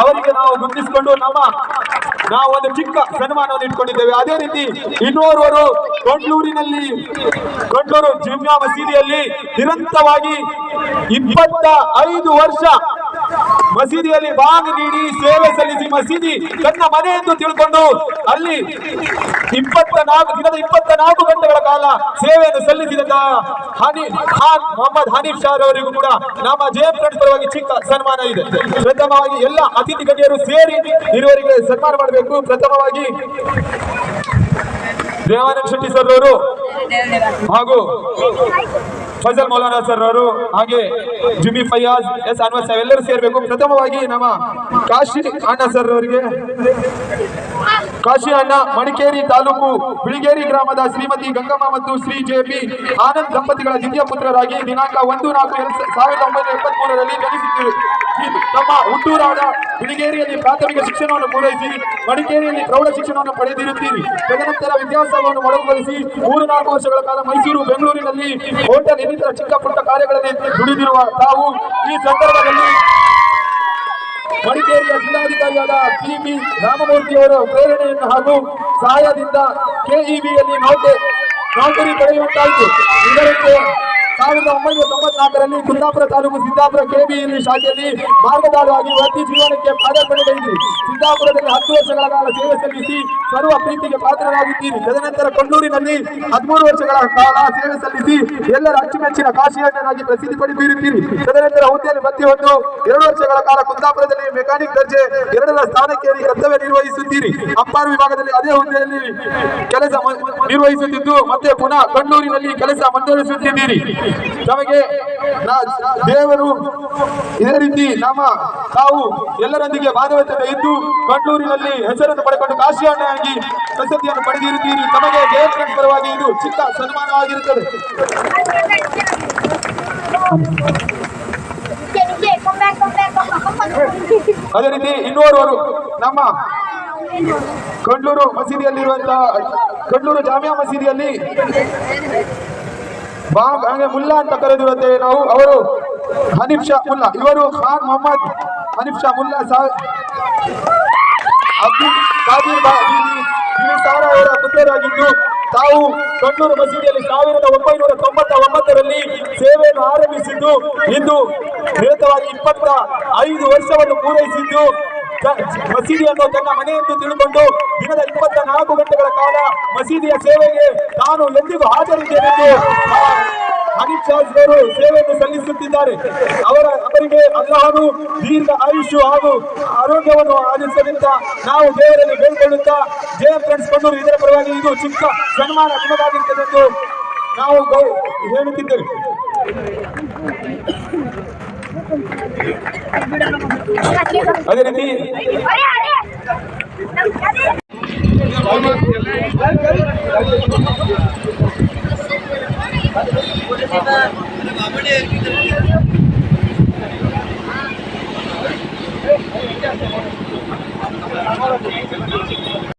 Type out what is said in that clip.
ಅವರಿಗೆ ನಾವು ಗುರುತಿಸಿಕೊಂಡು ನಾವು ಒಂದು ಚಿಕ್ಕ ಸನ್ಮಾನವನ್ನು ಇಟ್ಕೊಂಡಿದ್ದೇವೆ. ಅದೇ ರೀತಿ ಇನ್ನೋರ್ವರು ಕೊಂಡ್ಲೂರು ಜಿಮ್ಯಾ ಮಸೀದಿಯಲ್ಲಿ ನಿರಂತರವಾಗಿ 25 ವರ್ಷ ಮಸೀದಿಯಲ್ಲಿ ಭಾಗ ನೀಡಿ ಸೇವೆ ಸಲ್ಲಿಸಿ ಮಸೀದಿ ತನ್ನ ಮನೆ ಎಂದು ತಿಳ್ಕೊಂಡು ಅಲ್ಲಿ 24 ಗಂಟೆಗಳ ಕಾಲ ಸೇವೆಯನ್ನು ಸಲ್ಲಿಸಿದ ಖಾನ್ ಮೊಹಮ್ಮದ್ ಹನೀಫ್ ಶಾ ಅವರಿಗೂ ಕೂಡ ನಮ್ಮ ಜೆಎಂ ಫ್ರೆಂಡ್ಸ್ ಪರವಾಗಿ ಚಿಕ್ಕ ಸನ್ಮಾನ ಇದೆ. ಪ್ರಥಮವಾಗಿ ಎಲ್ಲ ಅತಿಥಿ ಗಣ್ಯರು ಸೇರಿ ಇರುವರಿಗೆ ಸನ್ಮಾನ ಮಾಡಬೇಕು. ಪ್ರಥಮವಾಗಿ ದೇವಾನಂದ ಶೆಟ್ಟಿ ಸರ್ ಅವರು ಹಾಗೂ ಫಜಲ್ ಮೌಲಾನಾ ಸರ್ ಅವರು ಹಾಗೆ ಜುಮಿ ಫಯಾಜ್ ಎಸ್ ಅನ್ವರ್ ಸಾಹೇಬ್ ಎಲ್ಲರೂ ಸೇರಬೇಕು. ಪ್ರಥಮವಾಗಿ ನಮ್ಮ ಕಾಶಿ ಅಣ್ಣ ಸರ್ ಅವರಿಗೆ ಕಾಶಿ ಅಣ್ಣ ಮಡಿಕೇರಿ ತಾಲೂಕು ಬಿಳಿಗೇರಿ ಗ್ರಾಮದ ಶ್ರೀಮತಿ ಗಂಗಮ್ಮ ಮತ್ತು ಶ್ರೀ ಜೆ.ಪಿ. ಆನಂದ್ ದಂಪತಿಗಳ ದ್ವಿತೀಯ ಪುತ್ರರಾಗಿ ದಿನಾಂಕ 1/4/1973ರಲ್ಲಿ ಜನಿಸಿದರು. ತಮ್ಮ ಹುಟ್ಟೂರಾದ ಬಿಳಿಗೇರಿಯಲ್ಲಿ ಪ್ರಾಥಮಿಕ ಶಿಕ್ಷಣವನ್ನು ಪೂರೈಸಿ ಮಡಿಕೇರಿಯಲ್ಲಿ ಪ್ರೌಢ ಶಿಕ್ಷಣವನ್ನು ಪಡೆದಿರುತ್ತೀರಿ. ತದನಂತರ ವಿದ್ಯಾಭ್ಯಾಸವನ್ನು ಮೊಳಗುಗೊಳಿಸಿ 3-4 ವರ್ಷಗಳ ಕಾಲ ಮೈಸೂರು ಬೆಂಗಳೂರಿನಲ್ಲಿ ಹೋಟೆಲ್ ಇನ್ನಿತರ ಚಿಕ್ಕ ಪುಟ್ಟ ಕಾರ್ಯಗಳಲ್ಲಿ ದುಡಿದಿರುವ ತಾವು ಈ ಸಂದರ್ಭದಲ್ಲಿ ಮಡಿಕೇರಿಯ ಜಿಲ್ಲಾಧಿಕಾರಿಯಾದ ಪಿ.ಬಿ. ರಾಮಮೂರ್ತಿಯವರ ಪ್ರೇರಣೆಯನ್ನು ಹಾಗೂ ಸಹಾಯದಿಂದ ಕೆಇಬಿಯಲ್ಲಿ ನೌಕರಿ ಪಡೆಯುವಂತಾಯಿತು. ಇದಕ್ಕೆ 1994ರಲ್ಲಿ ಕುಂದಾಪುರ ತಾಲೂಕು ಸಿದ್ದಾಪುರ ಕೆಬಿಯಲ್ಲಿ ಶಾಖೆಯಲ್ಲಿ ಮಾರ್ಗದಾರವಾಗಿ ವೃತ್ತಿ ಜೀವನಕ್ಕೆ ಪಾದಾರ್ಪಣೆಗೈದು ಸಿದ್ದಾಪುರದಲ್ಲಿ 10 ವರ್ಷಗಳ ಕಾಲ ಸೇವೆ ಸಲ್ಲಿಸಿ ಸರ್ವ ಪ್ರೀತಿಗೆ ಪಾತ್ರರಾಗಿದ್ದೀರಿ. ತದನಂತರ ಕೊಂಡೂರಿನಲ್ಲಿ 13 ವರ್ಷಗಳ ಕಾಲ ಸೇವೆ ಸಲ್ಲಿಸಿ ಎಲ್ಲರ ಅಚ್ಚುಮೆಚ್ಚಿನ ಕಾಶಿಯಣ್ಣನಾಗಿ ಪ್ರಸಿದ್ಧಿ ಪಡೆದಿರುತ್ತೀರಿ. ತದನಂತರ ಹುದ್ದೆಯಲ್ಲಿ ಭರ್ತಿ ಹೊಂದು 2 ವರ್ಷಗಳ ಕಾಲ ಕುಂದಾಪುರದಲ್ಲಿ ಮೆಕ್ಯಾನಿಕ್ ದರ್ಜೆ 2ರ ಸ್ಥಾನಕ್ಕೇರಿ ಕರ್ತವ್ಯ ನಿರ್ವಹಿಸುತ್ತೀರಿ. ಅಂಪಾರು ವಿಭಾಗದಲ್ಲಿ ಅದೇ ಹುದ್ದೆಯಲ್ಲಿ ಕೆಲಸ ನಿರ್ವಹಿಸುತ್ತಿದ್ದು ಮತ್ತೆ ಪುನಃ ಕಣ್ಣೂರಿನಲ್ಲಿ ಕೆಲಸ ಮುಂದುವರಿಸುತ್ತಿದ್ದೀರಿ. ನಮಗೆ ದೇವರು ಇದೇ ರೀತಿ ತಾವು ಎಲ್ಲರೊಂದಿಗೆ ಬಾಂಧವ್ಯತೆ ಇದ್ದು ಕಣ್ಣೂರಿನಲ್ಲಿ ಹೆಸರನ್ನು ಪಡೆದುಕೊಂಡು ಕಾಶಿಯಣ್ಣನಾಗಿ ಪ್ರಸಿದ್ಧಿಯನ್ನು ಪಡೆದಿರುತ್ತೀರಿ. ತಮಗೆ ದೇವರ ಪರವಾಗಿ ಇದು ಚಿಕ್ಕ ಸನ್ಮಾನವಾಗಿರುತ್ತದೆ. ಅದೇ ರೀತಿ ಇನ್ನೋರ್ವರು ನಮ್ಮ ಕೊಂಡ್ಲೂರು ಮಸೀದಿಯಲ್ಲಿರುವಂತಹ ಕೊಂಡ್ಲೂರು ಜಾಮಿಯಾ ಮಸೀದಿಯಲ್ಲಿ ಮುಲ್ಲಾ ಅಂತ ಕರೆದಿರುತ್ತೇವೆ ನಾವು. ಅವರು ಹನೀಫ್ ಶಾ ಮುಲ್ಲಾ, ಇವರು ಖಾನ್ ಮೊಹಮ್ಮದ್ ಹನೀಫ್ ಶಾ ಮುಲ್ಲಾ ಅವರ ಪುತ್ರರಾಗಿದ್ದು ತಾವು ಕೊಂಡೂರು ಮಸೀದಿಯಲ್ಲಿ 1999ರಲ್ಲಿ ಸೇವೆಯನ್ನು ಆರಂಭಿಸಿದ್ದು ಇಂದು ನಿರತವಾಗಿ 25 ವರ್ಷವನ್ನು ಪೂರೈಸಿದ್ದು ಮಸೀದಿಯನ್ನು ತನ್ನ ಮನೆಯೆಂದು ತಿಳಿದುಕೊಂಡು ದಿನದ 24 ಗಂಟೆಗಳ ಕಾಲ ಮಸೀದಿಯ ಸೇವೆಗೆ ತಾನು ಎಂದಿಗೂ ಹಾಜರಿದ್ದೇನೆಂದು ಹನೀಫ್ ಶಾ ಅವರು ಸೇವೆಯನ್ನು ಸಲ್ಲಿಸುತ್ತಿದ್ದಾರೆ. ಅವರಿಗೆ ಅಲ್ಲಾಹನು ದೀರ್ಘ ಆಯುಷ್ ಹಾಗೂ ಆರೋಗ್ಯವನ್ನು ಆನಂದಿಸಲಿಂದ ನಾವು ದೇವರಲ್ಲಿ ಬೇಡಿಕೊಳ್ಳುತ್ತಾ ಜೆಎಂ ಫ್ರೆಂಡ್ಸ್ ಕೊಂಡೂರು ಇದರ ಪರವಾಗಿ ಇದು ಚಿಕ್ಕ ಸನ್ಮಾನ ನಿಮಗಾಗಿರುತ್ತದೆ ಎಂದು ನಾವು ಹೇಳುತ್ತಿದ್ದೇವೆ. ಅದೇ ರೀತಿ